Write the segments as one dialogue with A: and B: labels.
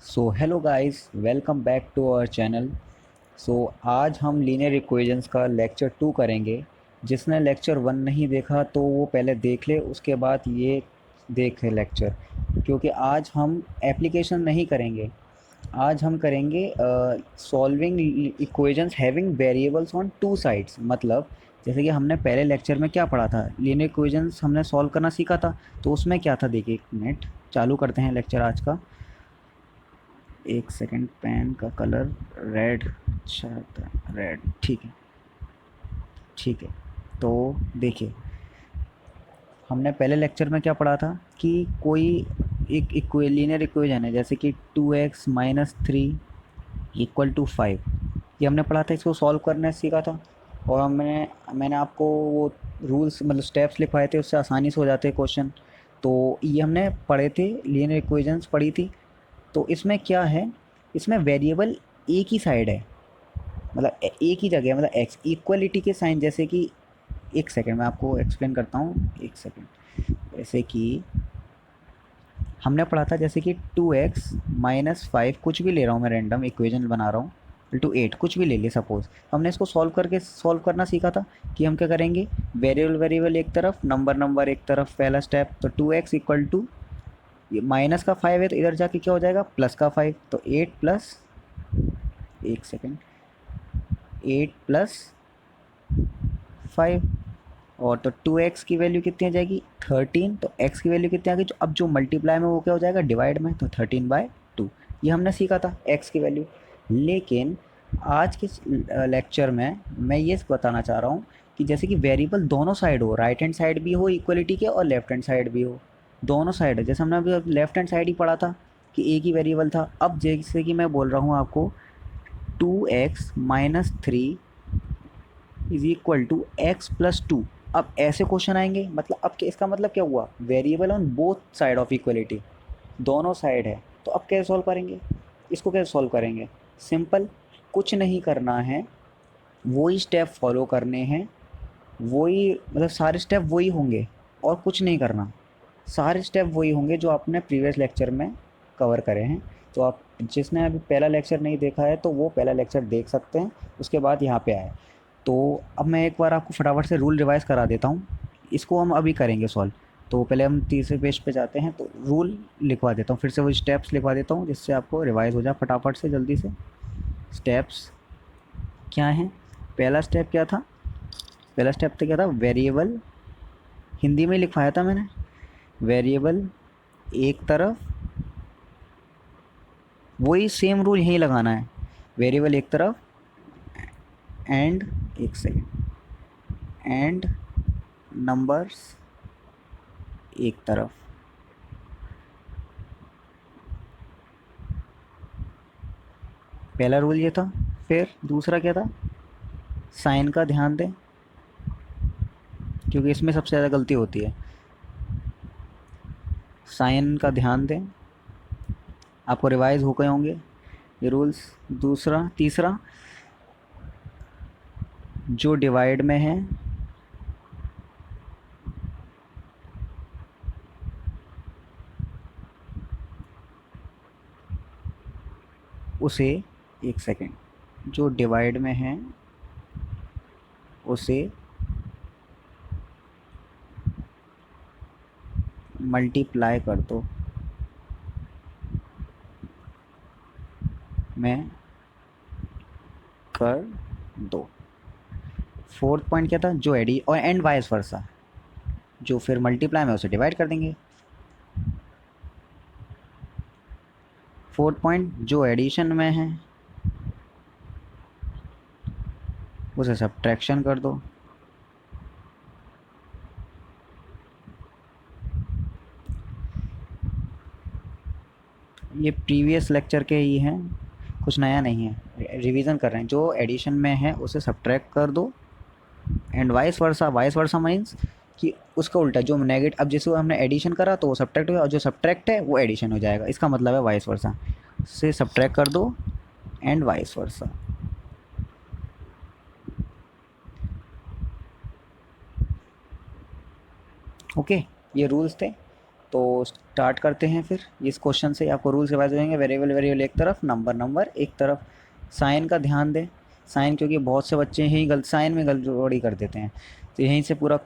A: So hello guys, welcome back to our channel. So आज हम linear equations का lecture 2 करेंगे। जिसने लेक्चर 1 नहीं देखा तो वो पहले देख ले, उसके बाद ये देखे लेक्चर। क्योंकि आज हम एप्लीकेशन नहीं करेंगे, आज हम करेंगे solving equations having variables on two sides. मतलब जैसे कि हमने पहले लेक्चर में क्या पढ़ा था, लीनियर इक्वेशंस हमने सॉल्व करना सीखा था। तो उसमें क्या था, देखिए एक मिनट, चालू करते हैं लेक्चर आज का। एक सेकंड, पेन का कलर रेड, अच्छा था रेड, ठीक है ठीक है। तो देखिए, हमने पहले लेक्चर में क्या पढ़ा था कि कोई एक लीनियर इक्वेशन है, जैसे कि 2x minus three equal to 5। ये हमने पढ़ा था, इसको सॉल्व करने सीखा था। और मैंने आपको वो रूल्स मतलब स्टेप्स लिखवाए थे, उससे आसानी से हो जाते हैं क्वेश्चन। तो ये हमने पढ़े थे, लीनियर इक्वेशंस पढ़ी थी। तो इसमें क्या है, इसमें वेरिएबल एक ही साइड है, मतलब एक ही जगह है, मतलब एक्स इक्वलिटी के साइन। जैसे कि एक सेकंड मैं आपको एक्सप्लेन करता हूँ, एक सेकंड। जैसे कि हमने पढ़ा था, जैसे कि 2x माइनस फाइव, कुछ भी ले रहा हूँ मैं, रैंडम इक्वेशन बना रहा हूँ, टू 8 कुछ भी ले लिए सपोज। हमने इसको सॉल्व करना सीखा था कि हम क्या करेंगे, वेरिएबल वेरिएबल एक तरफ, नंबर नंबर एक तरफ, पहला स्टेप। तो 2x इक्वल टू, ये माइनस का 5 है तो इधर जाके क्या हो जाएगा, प्लस का 5। तो 8 प्लस, एक सेकेंड, 8 प्लस 5। और तो 2x की वैल्यू कितनी आ जाएगी, 13। तो x की वैल्यू कितनी आ गई, जो अब जो मल्टीप्लाई में वो क्या हो जाएगा, डिवाइड में। तो 13/2, ये हमने सीखा था x की वैल्यू। लेकिन आज के लेक्चर में मैं ये बताना चाह रहा हूँ कि जैसे कि वेरिएबल दोनों साइड हो, राइट हैंड साइड भी हो इक्वलिटी के और लेफ्ट हैंड साइड भी हो, दोनों साइड है। जैसे हमने अभी लेफ्ट हैंड साइड ही पढ़ा था कि एक ही वेरिएबल था। अब जैसे कि मैं बोल रहा हूँ आपको, 2x-3 is equal to x plus two. अब ऐसे क्वेश्चन आएंगे, मतलब अब इसका मतलब क्या हुआ, variable on both side of equality, दोनों साइड है। तो अब कैसे सॉल्व करेंगे, इसको कैसे सॉल्व करेंगे, सिंपल, कुछ नहीं करना है, वही स्टेप फॉलो करने हैं, वही मतलब सारे स्टेप वही होंगे, और कुछ नहीं करना। सारे स्टेप वही होंगे जो आपने प्रीवियस लेक्चर में कवर करे हैं। तो आप जिसने अभी पहला लेक्चर नहीं देखा है तो वो पहला लेक्चर देख सकते हैं, उसके बाद यहाँ पे आए। तो अब मैं एक बार आपको फटाफट से रूल रिवाइज़ करा देता हूँ, इसको हम अभी करेंगे सॉल्व। तो पहले हम तीसरे पेज पे जाते हैं, तो रूल लिखवा देता हूँ, फिर से वो स्टेप्स लिखवा देता हूँ जिससे आपको रिवाइज़ हो जाए फटाफट से जल्दी से। स्टेप्स क्या हैं, पहला स्टेप क्या था, पहला स्टेप तो क्या था, वेरिएबल, हिंदी में लिखवाया था मैंने, वेरिएबल एक तरफ, वही सेम रूल यहीं लगाना है, वेरिएबल एक तरफ एंड, एक सेकेंड, एंड नंबर्स एक तरफ। पहला रूल ये था। फिर दूसरा क्या था, साइन का ध्यान दें, क्योंकि इसमें सबसे ज़्यादा गलती होती है, साइन का ध्यान दें। आपको रिवाइज हो गए होंगे ये रूल्स। दूसरा, तीसरा, जो डिवाइड में है उसे, एक सेकेंड, जो डिवाइड में है उसे मल्टीप्लाई कर दो में, कर दो। फोर्थ पॉइंट क्या था, जो एडी और एंड वाइस वर्सा, जो फिर मल्टीप्लाई में उसे डिवाइड कर देंगे। फोर्थ पॉइंट, जो एडिशन में है उसे सब्ट्रैक्शन कर दो। ये प्रीवियस लेक्चर के ही हैं, कुछ नया नहीं है, रिवीजन कर रहे हैं। जो एडिशन में है उसे सब्ट्रैक्ट कर दो, and vice versa, vice versa means कि उसका उल्टा, जो नेगेटिव, अब जैसे हमने एडिशन करा तो वो सब्ट्रैक्ट हो गया, और जो सब्ट्रैक्ट है वो एडिशन हो जाएगा, इसका मतलब है वाइस वर्सा, से सब्ट्रैक्ट कर दो एंड वाइस वर्सा। ओके, ये रूल्स थे। तो स्टार्ट करते हैं फिर इस क्वेश्चन से। आपको रूल्स रिवाइज हो जाएंगे। वेरिएबल वेरिएबल एक तरफ, नंबर नंबर एक तरफ। साइन का ध्यान दें, साइन, क्योंकि बहुत से बच्चे यही गलत साइन में गड़बड़ी कर देते हैं। तो यहीं से पूरा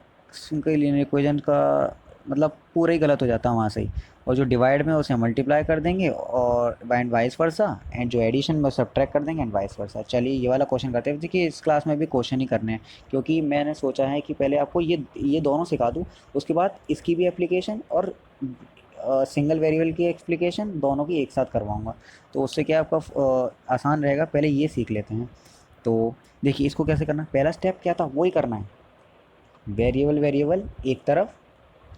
A: लीनियर इक्वेशन का मतलब पूरा ही गलत हो जाता है वहाँ से ही। और जो डिवाइड में उसे मल्टीप्लाई कर देंगे और एंड वाइस वर्सा, एंड जो एडिशन में सब्ट्रैक्ट कर देंगे एंड वाइस वर्सा। चलिए ये वाला क्वेश्चन करते हैं। देखिए इस क्लास में भी क्वेश्चन ही करने हैं, क्योंकि मैंने सोचा है कि पहले आपको ये दोनों सिखा दूँ, उसके बाद इसकी भी एप्लीकेशन और सिंगल वेरिएबल की एप्लीकेशन दोनों की एक साथ करवाऊँगा। तो उससे क्या आपका आसान रहेगा। पहले ये सीख लेते हैं। तो देखिए इसको कैसे करना है। पहला स्टेप क्या था, वही करना है। वेरिएबल वेरिएबल एक तरफ,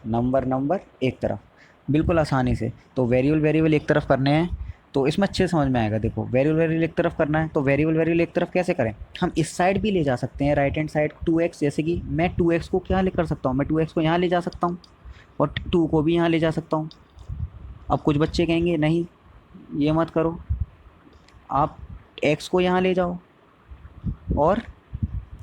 A: नंबर नंबर एक तरफ, बिल्कुल आसानी से। तो वेरिएबल वेरिएबल एक तरफ करने हैं तो इसमें अच्छे से समझ में आएगा। देखो वेरिएबल वेरिएबल एक तरफ करना है तो वेरिएबल वेरिएबल एक तरफ कैसे करें। हम इस साइड भी ले जा सकते हैं, राइट हैंड साइड 2x। जैसे कि मैं 2x को क्या ले कर सकता हूँ, मैं 2x को यहाँ ले जा सकता हूँ और 2 को भी यहाँ ले जा सकता हूँ। अब कुछ बच्चे कहेंगे नहीं ये मत करो, आप x को यहाँ ले जाओ और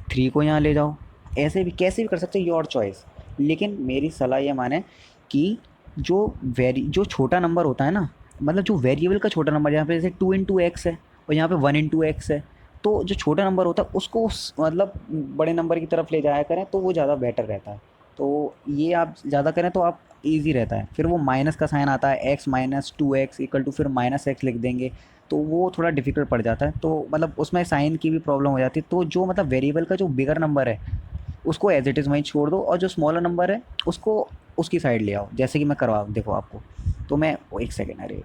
A: 3 को यहाँ ले जाओ। ऐसे भी कैसे भी कर सकते हो, योर चॉइस। लेकिन मेरी सलाह ये माने कि जो छोटा नंबर होता है ना, मतलब जो वेरिएबल का छोटा नंबर, यहाँ पे जैसे 2 × x है और यहाँ पे 1 × x है, तो जो छोटा नंबर होता है उसको मतलब बड़े नंबर की तरफ ले जाया करें तो वो ज़्यादा बेटर रहता है। तो ये आप ज़्यादा करें तो आप ईजी रहता है। फिर वो माइनस का साइन आता है, x minus 2x equal to फिर -x लिख देंगे, तो वो थोड़ा डिफ़िकल्ट पड़ जाता है। तो मतलब उसमें साइन की भी प्रॉब्लम हो जाती है। तो जो मतलब वेरिएबल का जो बिगर नंबर है उसको एज इट इज़ वहीं छोड़ दो और जो स्मॉलर नंबर है उसको उसकी साइड ले आओ। जैसे कि मैं करवा देखो आपको, तो मैं एक सेकेंड, अरे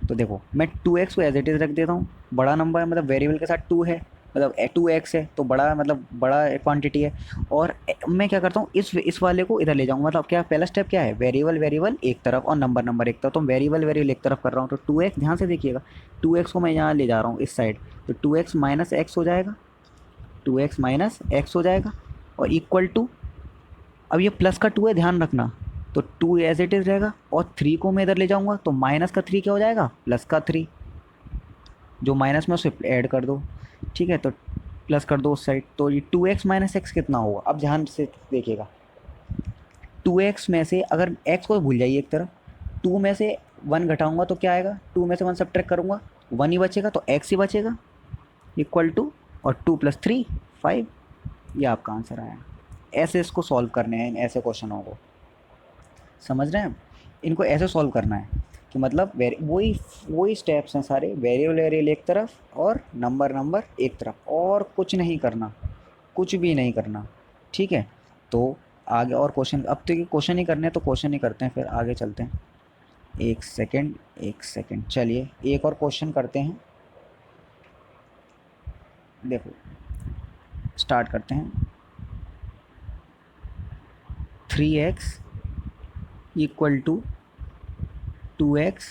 A: तो देखो मैं 2x को एज इट इज़ रख देता हूँ। बड़ा नंबर है मतलब वेरिएबल के साथ 2 है, मतलब 2x है तो बड़ा मतलब बड़ा क्वांटिटी है। और मैं क्या करता हूँ, इस वाले को इधर ले जाऊँगा। मतलब क्या पहला स्टेप क्या है, वेरिएबल वेरिएबल एक तरफ और नंबर नंबर एक तरफ। तो वेरिएबल वेरिएबल एक तरफ कर रहा हूँ तो 2x, ध्यान से देखिएगा 2x को मैं यहाँ ले जा रहा हूँ इस साइड, तो 2x माइनस एक्स हो जाएगा, 2x माइनस एक्स हो जाएगा और इक्वल टू, अब ये प्लस का 2 है ध्यान रखना, तो 2 एज इट इज़ रहेगा। और 3 को मैं इधर ले जाऊँगा तो माइनस का 3 क्या हो जाएगा, प्लस का 3, जो माइनस में उसे ऐड कर दो। ठीक है, तो प्लस कर दो उस साइड। तो ये 2x माइनस एक्स कितना होगा, अब ध्यान से देखिएगा। 2x में से अगर x को भूल जाइए एक तरफ, 2 में से 1 घटाऊँगा तो क्या आएगा, 2 में से 1 सब्ट्रैक्ट करूँगा 1 ही बचेगा, तो x ही बचेगा इक्वल टू, और 2 + 3 5, ये आपका आंसर आया। ऐसे इसको सॉल्व करने हैं, ऐसे क्वेश्चनों को समझ रहे हैं आप? इनको ऐसे सॉल्व करना है कि मतलब वही वही स्टेप्स हैं सारे। वेरिएबल वेरिएबल एक तरफ और नंबर नंबर एक तरफ, और कुछ नहीं करना, कुछ भी नहीं करना। ठीक है, तो आगे और क्वेश्चन, अब तो ये क्वेश्चन ही करने हैं तो क्वेश्चन ही करते हैं, फिर आगे चलते हैं। एक सेकेंड एक सेकेंड, चलिए एक और क्वेश्चन करते हैं। देखो स्टार्ट करते हैं। 3x इक्वल टू 2x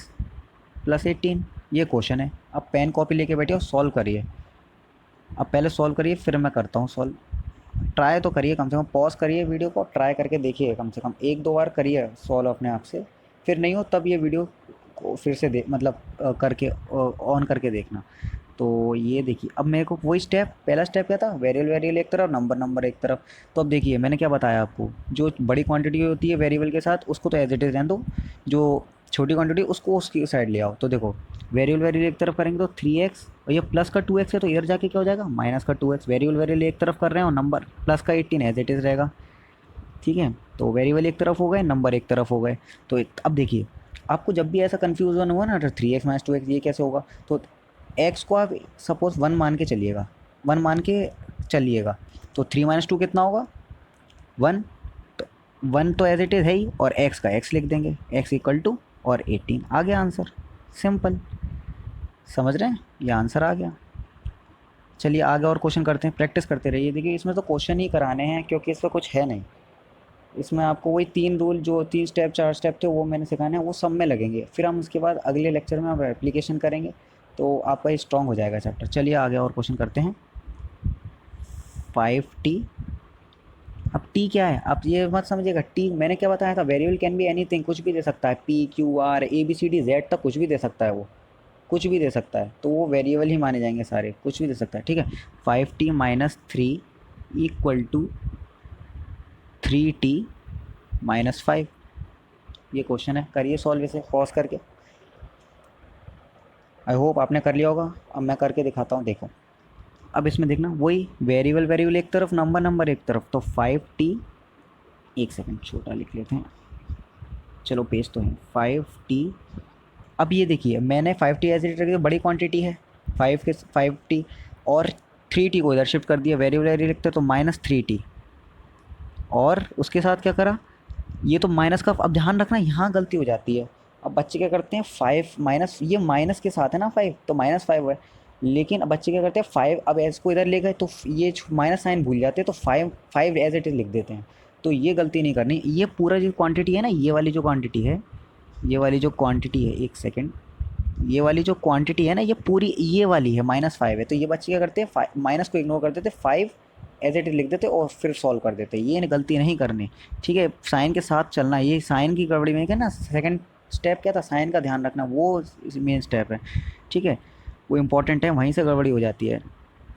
A: + 18, ये क्वेश्चन है। अब पेन कॉपी लेके बैठे और सॉल्व करिए। अब पहले सॉल्व करिए फिर मैं करता हूँ सॉल्व। ट्राई तो करिए, कम से कम पॉज करिए वीडियो को, ट्राई करके देखिए, कम से कम 1-2 बार करिए सॉल्व अपने आप से। फिर नहीं हो तब ये वीडियो को फिर से मतलब करके ऑन करके देखना। तो ये देखिए, अब मेरे को वही स्टेप, पहला स्टेप क्या था, वेरिएबल वेरिएबल एक तरफ, नंबर नंबर एक तरफ। तो अब देखिए मैंने क्या बताया आपको, जो बड़ी क्वांटिटी होती है वेरिएबल के साथ उसको तो एज इट इज़ रहने दो, जो छोटी क्वांटिटी उसको उसकी साइड ले आओ। तो देखो वेरिएबल वेरिएबल एक तरफ करेंगे तो 3x, और ये प्लस का 2x है तो इधर जाके क्या हो जाएगा, माइनस का 2x। वेरिएबल वेरिएबल एक तरफ कर रहे हैं और नंबर प्लस का 18 एज इट इज़ रहेगा। ठीक है, तो वेरिएबल एक तरफ हो गए, नंबर एक तरफ हो गए। तो अब देखिए आपको जब भी ऐसा कन्फ्यूज़न हुआ ना, तो 3x माइनस 2x ये कैसे होगा, तो x को आप सपोज़ 1 मान के चलिएगा, 1 मान के चलिएगा, तो 3 माइनस 2 कितना होगा, 1। तो 1 तो एज इट इज़ है ही, और x का x लिख देंगे, x इक्वल टू और 18, आ गया आंसर। सिंपल, समझ रहे हैं, ये आंसर आ गया। चलिए आगे और क्वेश्चन करते हैं, प्रैक्टिस करते रहिए। देखिए इसमें तो क्वेश्चन ही कराने हैं क्योंकि इसमें कुछ है नहीं। इसमें आपको वही 3 रूल, जो 3 स्टेप 4 स्टेप थे वो मैंने सिखाने हैं, वो सब में लगेंगे। फिर हम उसके बाद अगले लेक्चर में आप एप्लीकेशन करेंगे तो आपका ये स्ट्रॉन्ग हो जाएगा चैप्टर। चलिए आगे और क्वेश्चन करते हैं। 5t, अब t क्या है, आप ये मत समझिएगा। t मैंने क्या बताया था, वेरिएबल कैन बी एनीथिंग, कुछ भी दे सकता है, p q r a b c d z तक कुछ भी दे सकता है, वो कुछ भी दे सकता है, तो वो वेरिएबल ही माने जाएंगे सारे, कुछ भी दे सकता है। ठीक है, 5t minus 3 equal to 3t minus 5, ये क्वेश्चन है, करिए सॉल्व इसे पॉज करके। आई होप आपने कर लिया होगा। अब मैं करके दिखाता हूँ, देखो। अब इसमें देखना वही वेरिएबल वेरिएबल एक तरफ, नंबर नंबर एक तरफ, तो 5t, एक सेकंड छोटा लिख लेते हैं, चलो पेज तो है 5t। अब ये देखिए मैंने 5t एज इट रख दिया, बड़ी क्वांटिटी है 5t, और 3t को इधर शिफ्ट कर दिया, वेरिएबल वेरिएबल लिखते तो -3t, और उसके साथ क्या करा, ये तो माइनस का, अब ध्यान रखना यहाँ गलती हो जाती है। अब बच्चे क्या करते हैं, 5 माइनस, ये माइनस के साथ है ना 5, तो -5 है, लेकिन अब बच्चे क्या करते हैं 5, अब एस को इधर ले गए तो ये माइनस साइन भूल जाते हैं, तो 5 एज इट इज लिख देते हैं। तो ये गलती नहीं करनी। ये पूरा जो क्वांटिटी है ना, ये वाली जो क्वांटिटी है, ये वाली जो क्वांटिटी है, एक सेकेंड, ये वाली जो क्वांटिटी है ना, ये पूरी ये वाली है -5 है, तो ये बच्चे क्या करते हैं माइनस को इग्नोर कर देते, 5 एज इट इज लिख देते और फिर सॉल्व कर देते। ये गलती नहीं करनी, ठीक है। साइन के साथ चलना, ये साइन की गड़बड़ी में क्या ना, सेकंड स्टेप क्या था, साइन का ध्यान रखना, वो मेन स्टेप है, ठीक है, वो इंपॉर्टेंट है, वहीं से गड़बड़ी हो जाती है।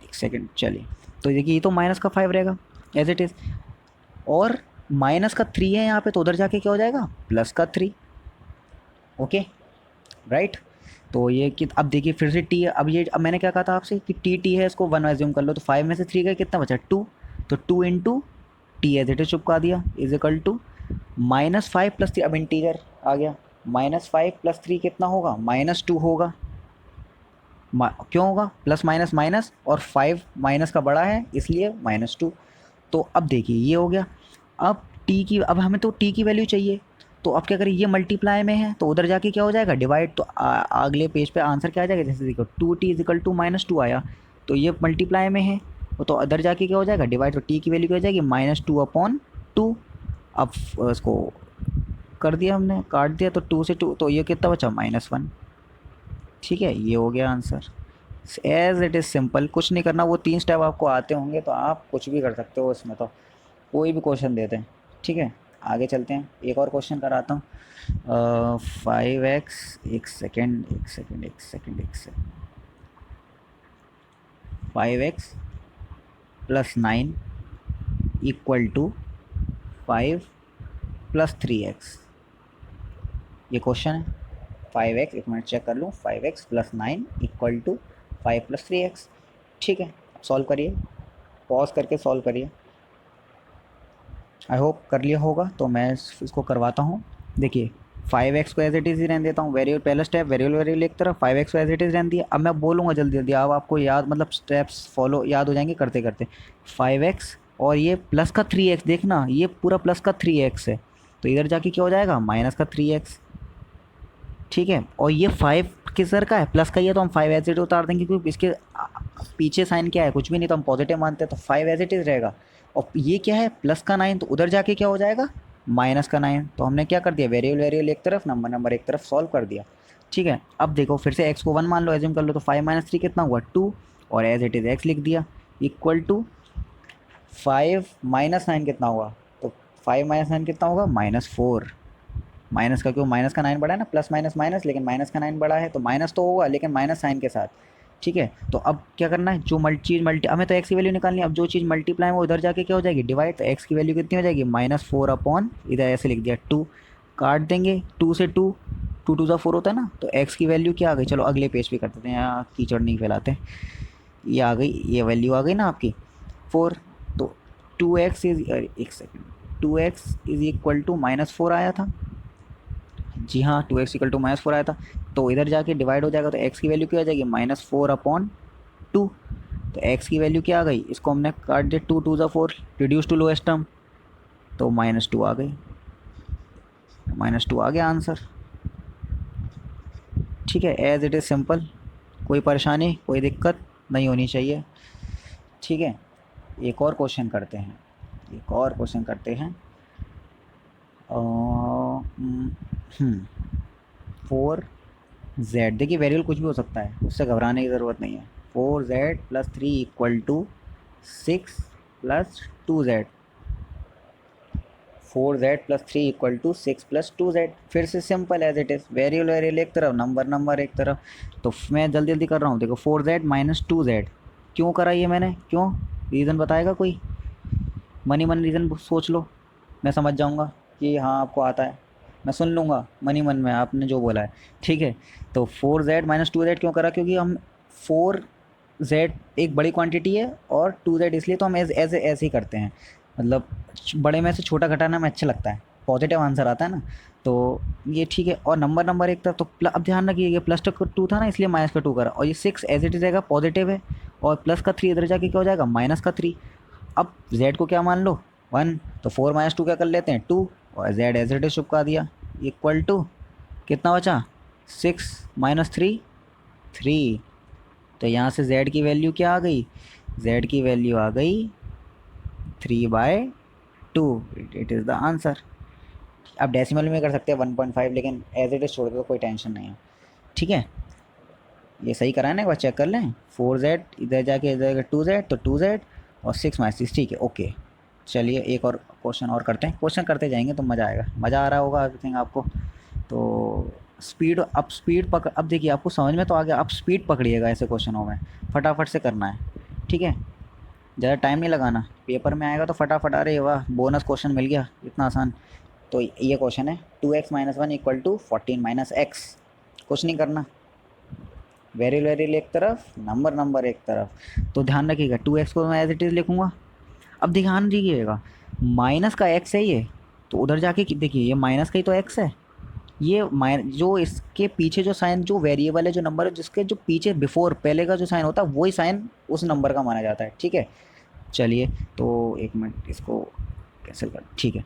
A: एक सेकेंड, चलिए। तो देखिए ये तो -5 रहेगा एज इट इज़, और -3 है यहाँ पे, तो उधर जाके क्या हो जाएगा, +3। Okay, right. तो ये कि अब देखिए फिर से टी है, अब मैंने क्या कहा था आपसे कि टी है, इसको 1 एज्यूम कर लो, तो 5 में से 3 का कितना बचा, 2, तो 2 into T as it is चिपका दिया, इज इक्वल टू -5 + 3, अब इंटीजर आ गया, -5 + 3 कितना होगा, -2 होगा। क्यों होगा, प्लस माइनस माइनस, और 5 माइनस का बड़ा है इसलिए -2। तो अब देखिए ये हो गया। अब टी की, अब हमें तो टी की वैल्यू चाहिए, तो अब क्या करें, ये मल्टीप्लाई में है तो उधर जाके क्या हो जाएगा, डिवाइड। तो अगले पेज पे आंसर क्या आ जाएगा, जैसे देखो 2t = -2 आया, तो ये मल्टीप्लाई में है, तो उधर जाके क्या हो जाएगा, डिवाइड। तो टी की वैल्यू क्या हो जाएगी, -2/2। अब इसको कर दिया हमने, काट दिया, तो 2 से 2, तो ये कितना बचा, -1। ठीक है, ये हो गया answer. As it is simple, कुछ नहीं करना, वो 3 स्टेप आपको आते होंगे तो आप कुछ भी कर सकते हो इसमें, तो कोई भी क्वेश्चन देते हैं। ठीक है, आगे चलते हैं, एक और क्वेश्चन कराता हूँ। 5x, एक सेकेंड, 5x + 9 = 5 + 3x, ये क्वेश्चन है। 5x, एक मिनट चेक कर लूँ, 5x + 9 = 5 + 3x। ठीक है, सॉल्व करिए, पॉज करके सॉल्व करिए। आई होप कर लिया होगा, तो मैं इसको करवाता हूँ। देखिए 5x को एज इट इज़ ही रहने देता हूँ, वेरिएबल पहला स्टेप, वेरिएबल एक तरफ, 5x को एज इट इज़ रहने दिया। अब मैं बोलूँगा जल्दी जल्दी, अब आपको याद, मतलब स्टेप्स फॉलो याद हो जाएंगे करते करते। 5x और ये प्लस का 3x, देखना ये पूरा प्लस का 3x है, तो इधर जाके क्या हो जाएगा, -3x। ठीक है, और ये 5 किस सर का है, प्लस का ही है, तो हम 5 एज इट उतार देंगे, क्योंकि इसके पीछे साइन क्या है, कुछ भी नहीं, तो हम पॉजिटिव मानते हैं, तो 5 एज इट इज़ रहेगा। और ये क्या है, प्लस का 9, तो उधर जाके क्या हो जाएगा, -9। तो हमने क्या कर दिया, वेरिएबल वेरिएबल एक तरफ, नंबर नंबर एक तरफ, सॉल्व कर दिया। ठीक है, अब देखो फिर से x को 1 मान लो, एज्यूम कर लो, तो 5 - 3 कितना हुआ, 2, और एज इट इज़ x लिख दिया, इक्वल टू 5 - 9 कितना हुआ, तो 5 - 9 कितना होगा, -4। माइनस का क्यों, माइनस का 9 बड़ा है ना, प्लस माइनस माइनस, लेकिन माइनस का 9 बड़ा है, तो माइनस तो होगा लेकिन माइनस साइन के साथ। ठीक है, तो अब क्या करना है, जो चीज़ मल्टी, हमें तो एक्स की वैल्यू निकालनी है, अब जो चीज़ मल्टीप्लाई है वो उधर जाके क्या हो जाएगी, डिवाइड। तो एक्स की वैल्यू कितनी हो जाएगी, -4 इधर ऐसे लिख दिया 2, काट देंगे 2 से 2, 2 2 ज़ा 4 होता है ना, तो एक्स की वैल्यू क्या आ गई, चलो अगले पेज पे कर देते हैं, यहाँ कीचड़ नहीं फैलाते। ये आ गई, ये वैल्यू आ गई ना आपकी 4, तो 2x इज, एक सेकेंड, 2x = -4 आया था। जी हाँ, 2x = -4 आया था, तो इधर जाके डिवाइड हो जाएगा, तो x की वैल्यू क्या आ जाएगी, -4/2। तो x की वैल्यू क्या आ गई, इसको हमने काट दिया, 2 2 ज़ा 4, रिड्यूस टू लोएस्ट टर्म, तो -2 आ गई, -2 आ गया आंसर। ठीक है, एज इट इज़ सिंपल, कोई परेशानी कोई दिक्कत नहीं होनी चाहिए। ठीक है, एक और क्वेश्चन करते हैं, एक और क्वेश्चन करते हैं। 4z, देखिए वेरिएबल कुछ भी हो सकता है, उससे घबराने की ज़रूरत नहीं है। 4z + 3 = 6 + 2z, 4z + 3 = 6 + 2z। फिर से simple as it is, variable variable एक तरफ, नंबर नंबर एक तरफ। तो मैं जल्दी जल्दी कर रहा हूँ, देखो 4z - 2z, क्यों करा ये मैंने, क्यों, रीज़न बताएगा कोई, मनी रीज़न सोच लो, मैं समझ जाऊँगा कि हाँ आपको आता है। मैं सुन लूँगा मन ही मन में आपने जो बोला है, ठीक है। तो 4z माइनस 2z क्यों करा, क्योंकि हम 4z एक बड़ी क्वांटिटी है और 2z इसलिए तो हम ऐसे ही करते हैं, मतलब बड़े में से छोटा घटाना में अच्छा लगता है, पॉजिटिव आंसर आता है ना। तो ये ठीक है। और नंबर नंबर एक तरफ तो अब ध्यान रखिए ये प्लस का 2 था ना, इसलिए माइनस का 2 करा, और ये 6 एज इट इज़ रहेगा, पॉजिटिव है, और प्लस का 3 इधर जाके क्या हो जाएगा, माइनस का 3। अब z को क्या मान लो, 1, तो 4 माइनस 2 क्या कर लेते हैं, 2, और z एज इट इज चिपका दिया, इक्वल टू कितना बचा, 6 माइनस 3, 3। तो यहाँ से z की वैल्यू क्या आ गई, z की वैल्यू आ गई 3/2। It is the answer. आप डेसिमल में कर सकते हैं 1.5, लेकिन एज इट इज़ छोड़ दो तो कोई टेंशन नहीं है, ठीक है। ये सही करा है ना, एक बार चेक कर लें। 4z इधर जाके इधर 2z, तो 2z और 6 माइनस 6, ठीक है, ओके। चलिए एक और क्वेश्चन और करते हैं, क्वेश्चन करते जाएंगे तो मज़ा आएगा, मज़ा आ रहा होगा आई थिंक आपको। तो स्पीड, अब स्पीड पकड़, अब देखिए आपको समझ में तो आ गया, अब स्पीड पकड़िएगा ऐसे क्वेश्चनों में, फटाफट से करना है, ठीक है। ज़्यादा टाइम नहीं लगाना, पेपर में आएगा तो फटाफट, अरे वाह बोनस क्वेश्चन मिल गया, इतना आसान। तो ये क्वेश्चन है 2x minus 1 equal to 14 minus x. कुछ नहीं करना, वेरिएबल एक तरफ, नंबर नंबर एक तरफ। तो ध्यान रखिएगा 2x को मैं एज इट इज़ लिखूँगा। अब ध्यान दीजिएगा माइनस का x है ये, तो उधर जाके देखिए ये माइनस का ही तो x है, ये जो इसके पीछे जो साइन, जो वेरिएबल है, जो नंबर है, जिसके जो पीछे बिफोर पहले का जो साइन होता है वही साइन उस नंबर का माना जाता है, ठीक है। चलिए तो एक मिनट इसको कैंसिल कर, ठीक है।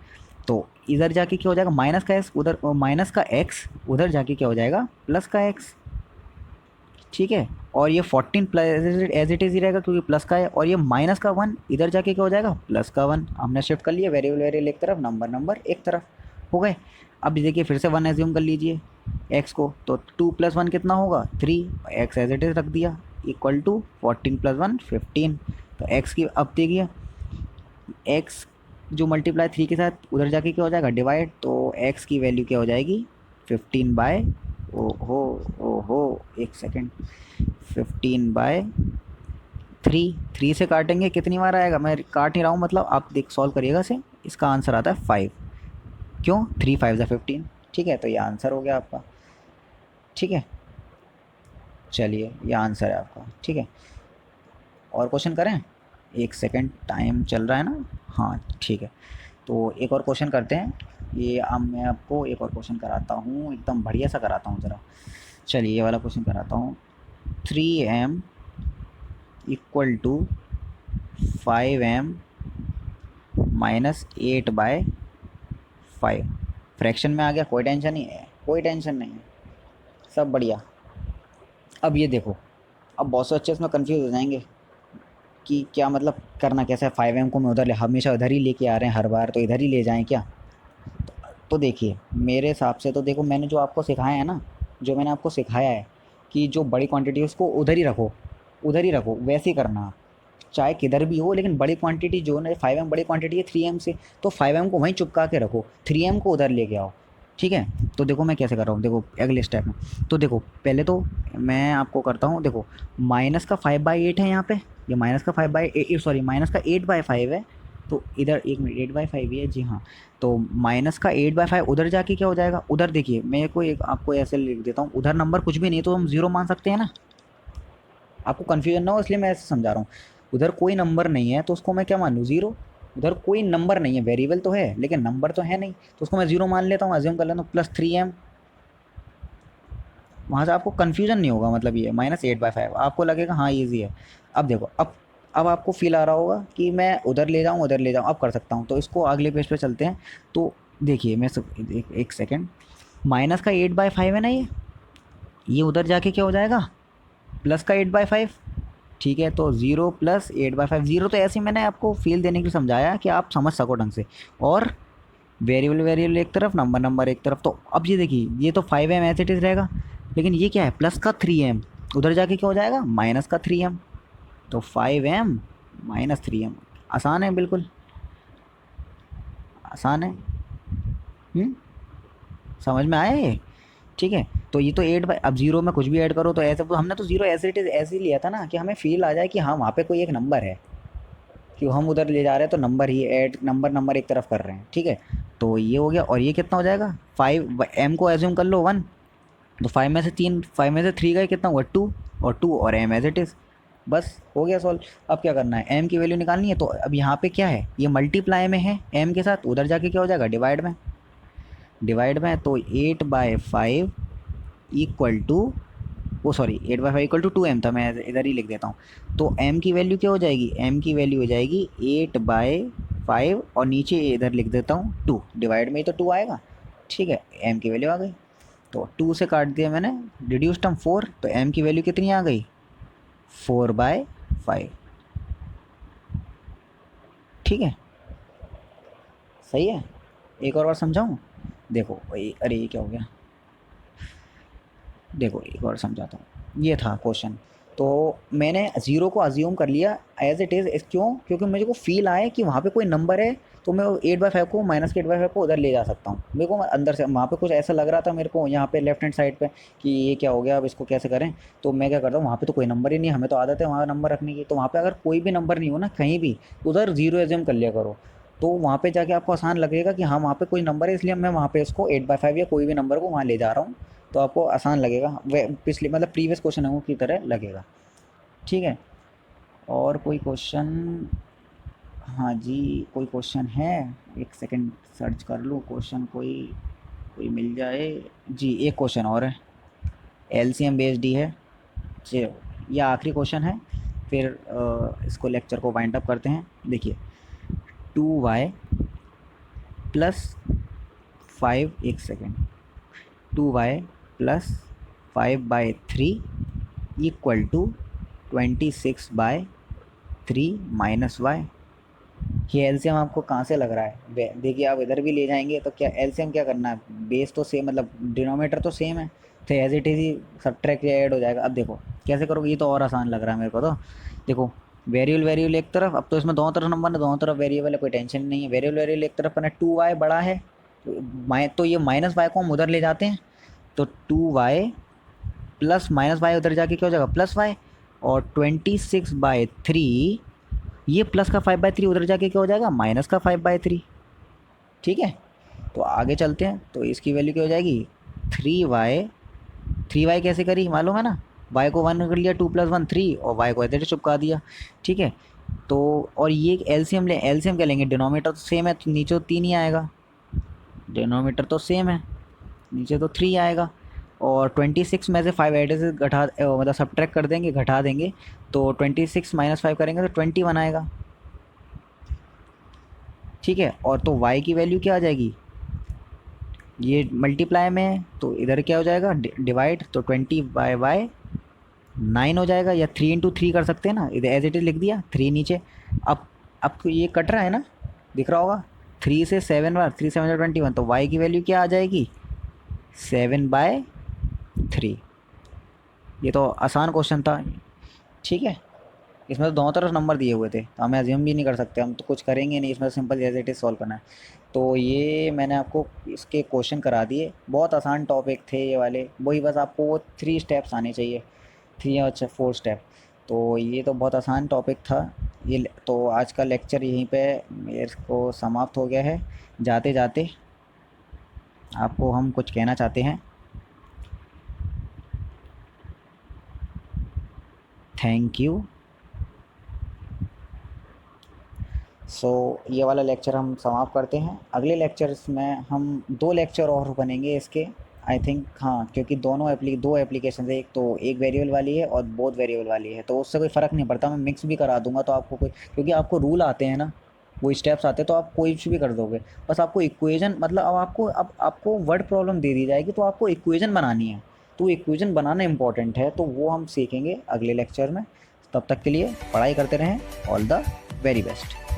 A: तो इधर जाके क्या हो जाएगा, माइनस का एक्स उधर, माइनस का एक्स उधर जाके क्या हो जाएगा, प्लस का एक्स, ठीक है। और ये 14 प्लस एज इट इज़ ही रहेगा क्योंकि प्लस का है, और ये माइनस का 1 इधर जाके क्या हो जाएगा, प्लस का 1। हमने शिफ्ट कर लिया वेरिएबल एक तरफ, नंबर नंबर एक तरफ, हो गए। अब देखिए फिर से 1 एज्यूम कर लीजिए एक्स को, तो 2 + 1 कितना होगा, 3, एक्स एज इट इज़ रख दिया, इक्वल टू 14 + 1 15। तो एक्स की, अब देखिए एक्स जो मल्टीप्लाई 3 के साथ उधर जाके क्या हो जाएगा, डिवाइड, तो एक्स की वैल्यू क्या हो जाएगी, 15 बाय, ओहो ओहो एक सेकेंड, 15/3। 3 से काटेंगे कितनी बार आएगा, मैं काट नहीं रहा हूँ, मतलब आप देख सॉल्व करिएगा इसे, इसका आंसर आता है 5। क्यों, 3 5 ज़ा 15, ठीक है। तो ये आंसर हो गया आपका, ठीक है। चलिए ये आंसर है आपका, ठीक है। और क्वेश्चन करें, एक सेकेंड टाइम चल रहा है ना, हाँ ठीक है। तो एक और क्वेश्चन करते हैं, ये अब मैं आपको एक और क्वेश्चन कराता हूँ, एकदम बढ़िया सा कराता हूँ ज़रा। चलिए ये वाला क्वेश्चन कराता हूँ, 3m equal to 5m minus 8/5। Fraction में आ गया, कोई टेंशन नहीं है, कोई टेंशन नहीं है, सब बढ़िया। अब ये देखो, अब बहुत से बच्चे इसमें कंफ्यूज हो जाएंगे कि क्या मतलब करना कैसा है, 5m को मैं उधर ले, हमेशा उधर ही लेके आ रहे हैं हर बार, तो इधर ही ले जाएं क्या। तो देखिए मेरे हिसाब से तो देखो, मैंने जो आपको सिखाया है ना, जो मैंने आपको सिखाया है कि जो बड़ी क्वांटिटी है उसको उधर ही रखो, उधर ही रखो, वैसे ही करना आप, चाहे किधर भी हो, लेकिन बड़ी क्वांटिटी जो है 5m बड़ी क्वांटिटी है 3m से, तो 5m को वहीं चुपका के रखो, 3m को उधर लेके आओ, ठीक है। तो देखो मैं कैसे कर रहा हूँ, देखो अगले स्टेप में। तो देखो पहले तो मैं आपको करता हूँ, देखो माइनस का 5/8 है यहाँ पे, ये माइनस का 5/8, सॉरी माइनस का 8/5 है, तो इधर एक मिनट 8/5 ही है जी हाँ। तो माइनस का 8/5 उधर जाके क्या हो जाएगा, उधर देखिए मैं को एक आपको ऐसे लिख देता हूँ, उधर नंबर कुछ भी नहीं तो हम ज़ीरो मान सकते हैं ना, आपको कन्फ्यूजन ना हो इसलिए मैं ऐसे समझा रहा हूँ। उधर कोई नंबर नहीं है तो उसको मैं क्या मान लूँ, ज़ीरो। उधर कोई नंबर नहीं है, वेरिएबल तो है लेकिन नंबर तो है नहीं, तो उसको मैं ज़ीरो मान लेता हूँ, अज्यूम कर लेता हूँ, +3m। वहाँ से आपको कन्फ्यूजन नहीं होगा, मतलब ये -8/5 आपको लगेगा हाँ ईजी है। अब देखो, अब आपको फील आ रहा होगा कि मैं उधर ले जाऊँ उधर ले जाऊँ, अब कर सकता हूँ। तो इसको अगले पेज पे चलते हैं। तो देखिए मैं सब एक सेकेंड, माइनस का 8/5 है ना, ये उधर जाके क्या हो जाएगा, प्लस का 8/5, ठीक है। तो 0 + 8/5, 0 तो ऐसे ही मैंने आपको फील देने के लिए समझाया कि आप समझ सको ढंग से, और वेरिएबल एक तरफ, नंबर नंबर एक तरफ। तो अब ये देखिए ये तो 5m एज इट इज़ रहेगा, लेकिन ये क्या है, प्लस का 3m, उधर जाके क्या हो जाएगा, माइनस का 3m। तो 5m माइनस 3m, आसान है, बिल्कुल आसान है। समझ में आया ये, ठीक है। तो ये तो 8 अब जीरो में कुछ भी ऐड करो तो ऐसे, तो हमने तो जीरो एज इट इज़ ऐसे ही लिया था ना कि हमें फील आ जाए कि हाँ वहाँ पे कोई एक नंबर है, कि हम उधर ले जा रहे हैं तो नंबर ही ऐड नंबर एक तरफ कर रहे हैं, ठीक है। तो ये हो गया, और ये कितना हो जाएगा 5, एम को एज्यूम कर लो 1, तो 5 में से 3 गए, कितना हुआ 2, और 2 और एम एज इट इज़, बस हो गया सॉल्व। अब क्या करना है, एम की वैल्यू निकालनी है। तो अब यहाँ पे क्या है, ये मल्टीप्लाई में है एम के साथ, उधर जाके क्या हो जाएगा डिवाइड में। तो 8/5 इक्वल टू, वो सॉरी 8/5 इक्वल टू 2m था, मैं इधर ही लिख देता हूँ। तो m की वैल्यू क्या हो जाएगी, m की वैल्यू हो जाएगी 8/5, और नीचे इधर लिख देता हूँ 2, डिवाइड में ही तो 2 आएगा, ठीक है। m की वैल्यू आ गई, तो 2 से काट दिया मैंने, रिड्यूस टर्म 4, तो m की वैल्यू कितनी आ गई 4/5, ठीक है, सही है। एक और बार समझाऊँ, देखो अरे ये क्या हो गया, देखो एक और समझाता हूँ। ये था क्वेश्चन, तो मैंने ज़ीरो को अज्यूम कर लिया एज इट इज़, क्यों, क्योंकि मुझे को फील आए कि वहाँ पे कोई नंबर है, तो मैं 8/5 को माइनस के 8/5 को उधर ले जा सकता हूँ। मेरे को अंदर से वहाँ पे कुछ ऐसा लग रहा था मेरे को, यहाँ पे लेफ्ट हैंड साइड पे, कि ये क्या हो गया, अब इसको कैसे करें। तो मैं क्या करता हूँ, वहाँ पे तो कोई नंबर ही नहीं है, हमें तो आदत है वहाँ नंबर रखने की, तो वहाँ पे अगर कोई भी नंबर नहीं हो ना कहीं भी, उधर ज़ीरो एज्यूम कर लिया करो। तो वहाँ पे जाके आपको आसान लगेगा कि हाँ वहाँ पे कोई नंबर है, इसलिए मैं वहाँ पे इसको 8/5 या कोई भी नंबर को वहाँ ले जा रहा हूँ, तो आपको आसान लगेगा, वे पिछले मतलब प्रीवियस क्वेश्चन की तरह लगेगा, ठीक है। और कोई क्वेश्चन, हाँ जी कोई क्वेश्चन है, एक सेकंड सर्च कर लूँ क्वेश्चन, कोई कोई मिल जाए जी। एक क्वेश्चन और है, एलसीएम बेस्ड ही है जी, ये आखिरी क्वेश्चन है, फिर इसको लेक्चर को वाइंड अप करते हैं। देखिए 2y प्लस 5, एक second, 2y plus 5/3 equal to 26/3 minus y. ये एलसीएम आपको कहाँ से लग रहा है, देखिए आप इधर भी ले जाएंगे तो क्या एलसीएम क्या करना है, बेस तो सेम मतलब डिनोमीटर तो सेम है, तो एज इट इज ही सब्ट्रैक्ट या ऐड हो जाएगा। अब देखो कैसे करोगे, ये तो और आसान लग रहा है मेरे को। तो देखो वेरिएबल एक तरफ, अब तो इसमें दोनों तरफ नंबर है, दोनों तरफ वेरिएबल है, कोई टेंशन नहीं है। वेरिएबल एक तरफ करना, 2y बड़ा है, तो ये माइनस वाई को हम उधर ले जाते हैं, तो 2y प्लस माइनस वाई उधर जाके क्या हो जाएगा प्लस वाई, और 26/3, ये प्लस का 5/3 उधर जाके क्या हो जाएगा माइनस का 5/3, ठीक है। तो आगे चलते हैं, तो इसकी वैल्यू क्या हो जाएगी 3y। 3y कैसे करी मालूम है ना, y को 1 कर लिया, 2 + 1 3, और y को इधर चिपका दिया, ठीक है। तो और ये एलसीएम एलसीएम क्या लेंगे, डिनोमीटर तो सेम है, तो नीचे तो 3 ही आएगा, डिनोमीटर तो सेम है, नीचे तो 3 आएगा, और 26 में से 5 एड से घटा मतलब सब्ट्रैक्ट कर देंगे, घटा देंगे, तो 26 - 5 करेंगे तो 21 आएगा, ठीक है। और तो y की वैल्यू क्या आ जाएगी, ये मल्टीप्लाई में है तो इधर क्या हो जाएगा डिवाइड, तो 20/9 हो जाएगा, या 3 × 3 कर सकते हैं ना, इधर एज इट इज लिख दिया 3 नीचे। अब तो ये कट रहा है ना, दिख रहा होगा, 3 से 7 बार, 3 7 21, तो y की वैल्यू क्या आ जाएगी 7/3। ये तो आसान क्वेश्चन था, ठीक है। इसमें तो दोनों तरफ नंबर दिए हुए थे, तो हमें अज्यूम भी नहीं कर सकते, हम तो कुछ करेंगे नहीं इसमें, simple as it is solve करना है। तो ये मैंने आपको इसके क्वेश्चन करा दिए, बहुत आसान टॉपिक थे ये वाले, वही बस आपको वो 3 स्टेप्स आने चाहिए, 3 या 4 स्टेप। तो ये तो बहुत आसान टॉपिक था ये। तो आज का लेक्चर यहीं पे मेरे को समाप्त हो गया है। जाते जाते आपको हम कुछ कहना चाहते हैं, थैंक यू। ये वाला लेक्चर हम समाप्त करते हैं। अगले लेक्चर्स में हम 2 लेक्चर और बनेंगे इसके, आई थिंक, हाँ, क्योंकि दो एप्लीकेशन है, एक तो एक वेरिएबल वाली है और बोथ वेरिएबल वाली है, तो उससे कोई फ़र्क नहीं पड़ता, मैं मिक्स भी करा दूंगा, तो आपको कोई, क्योंकि आपको रूल आते हैं ना, वो स्टेप्स आते हैं, तो आप कोई भी कर दोगे। बस आपको इक्वेशन, मतलब अब आपको वर्ड प्रॉब्लम दे दी जाएगी, तो आपको इक्वेशन बनानी है, तो इक्वेशन बनाना इंपॉर्टेंट है, तो वो हम सीखेंगे अगले लेक्चर में। तब तक के लिए पढ़ाई करते रहें, ऑल द वेरी बेस्ट।